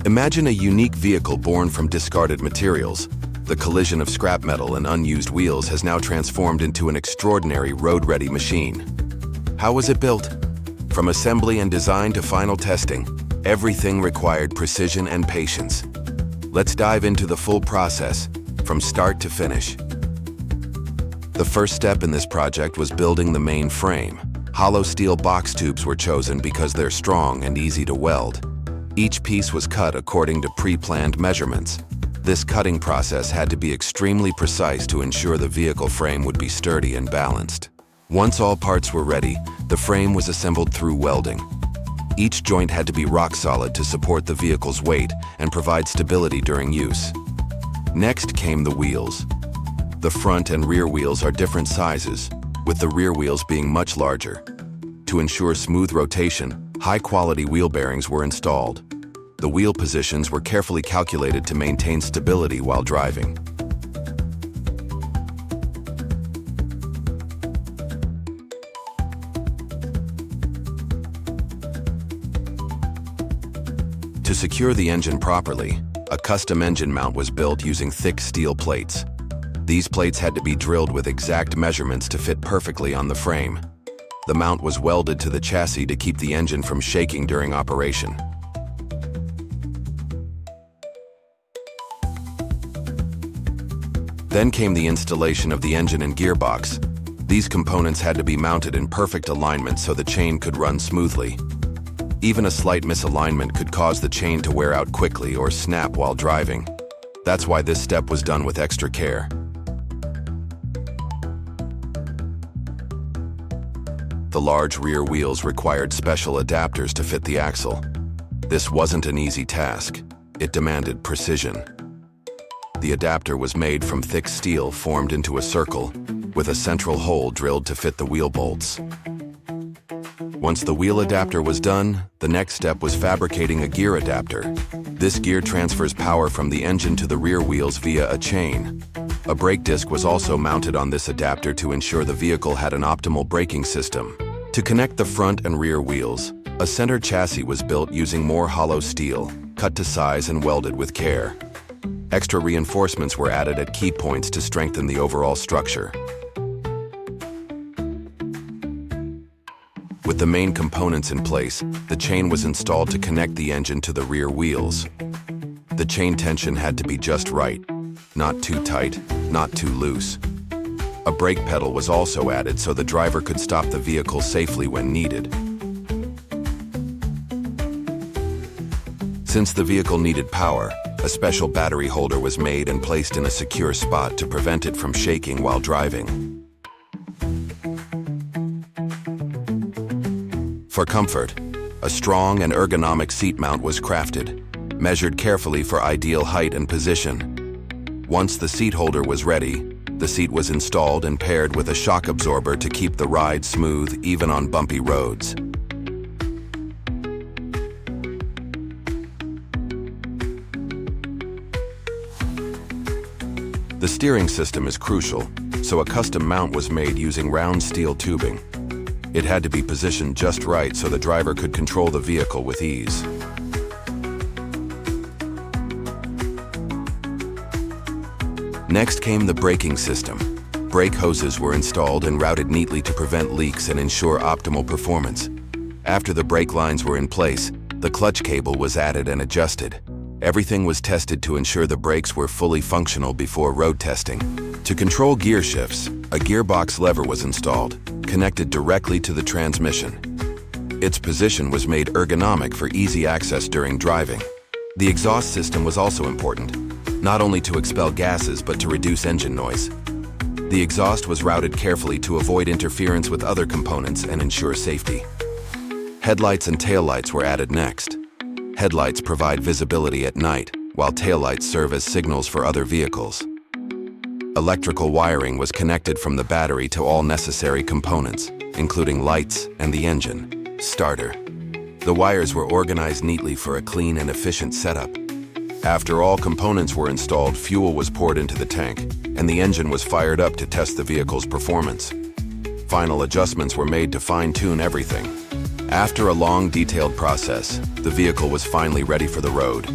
Imagine a unique vehicle born from discarded materials. The collision of scrap metal and unused wheels has now transformed into an extraordinary road-ready machine. How was it built? From assembly and design to final testing, everything required precision and patience. Let's dive into the full process, from start to finish. The first step in this project was building the main frame. Hollow steel box tubes were chosen because they're strong and easy to weld. Each piece was cut according to pre-planned measurements. This cutting process had to be extremely precise to ensure the vehicle frame would be sturdy and balanced. Once all parts were ready, the frame was assembled through welding. Each joint had to be rock solid to support the vehicle's weight and provide stability during use. Next came the wheels. The front and rear wheels are different sizes, with the rear wheels being much larger. To ensure smooth rotation, high-quality wheel bearings were installed. The wheel positions were carefully calculated to maintain stability while driving. To secure the engine properly, a custom engine mount was built using thick steel plates. These plates had to be drilled with exact measurements to fit perfectly on the frame. The mount was welded to the chassis to keep the engine from shaking during operation. Then came the installation of the engine and gearbox. These components had to be mounted in perfect alignment so the chain could run smoothly. Even a slight misalignment could cause the chain to wear out quickly or snap while driving. That's why this step was done with extra care. The large rear wheels required special adapters to fit the axle. This wasn't an easy task. It demanded precision. The adapter was made from thick steel formed into a circle, with a central hole drilled to fit the wheel bolts. Once the wheel adapter was done, the next step was fabricating a gear adapter. This gear transfers power from the engine to the rear wheels via a chain. A brake disc was also mounted on this adapter to ensure the vehicle had an optimal braking system. To connect the front and rear wheels, a center chassis was built using more hollow steel, cut to size and welded with care. Extra reinforcements were added at key points to strengthen the overall structure. With the main components in place, the chain was installed to connect the engine to the rear wheels. The chain tension had to be just right, not too tight, not too loose. A brake pedal was also added so the driver could stop the vehicle safely when needed. Since the vehicle needed power, a special battery holder was made and placed in a secure spot to prevent it from shaking while driving. For comfort, a strong and ergonomic seat mount was crafted, measured carefully for ideal height and position. Once the seat holder was ready, the seat was installed and paired with a shock absorber to keep the ride smooth even on bumpy roads. The steering system is crucial, so a custom mount was made using round steel tubing. It had to be positioned just right so the driver could control the vehicle with ease. Next came the braking system. Brake hoses were installed and routed neatly to prevent leaks and ensure optimal performance. After the brake lines were in place, the clutch cable was added and adjusted. Everything was tested to ensure the brakes were fully functional before road testing. To control gear shifts, a gearbox lever was installed, connected directly to the transmission. Its position was made ergonomic for easy access during driving. The exhaust system was also important, not only to expel gases but to reduce engine noise. The exhaust was routed carefully to avoid interference with other components and ensure safety. Headlights and taillights were added next. Headlights provide visibility at night, while taillights serve as signals for other vehicles. Electrical wiring was connected from the battery to all necessary components, including lights and the engine starter. The wires were organized neatly for a clean and efficient setup. After all components were installed, fuel was poured into the tank, and the engine was fired up to test the vehicle's performance. Final adjustments were made to fine-tune everything. After a long, detailed process, the vehicle was finally ready for the road.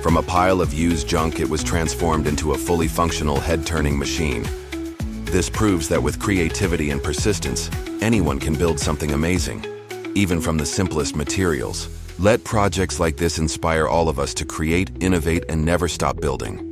From a pile of used junk, it was transformed into a fully functional head-turning machine. This proves that with creativity and persistence, anyone can build something amazing, even from the simplest materials. Let projects like this inspire all of us to create, innovate, and never stop building.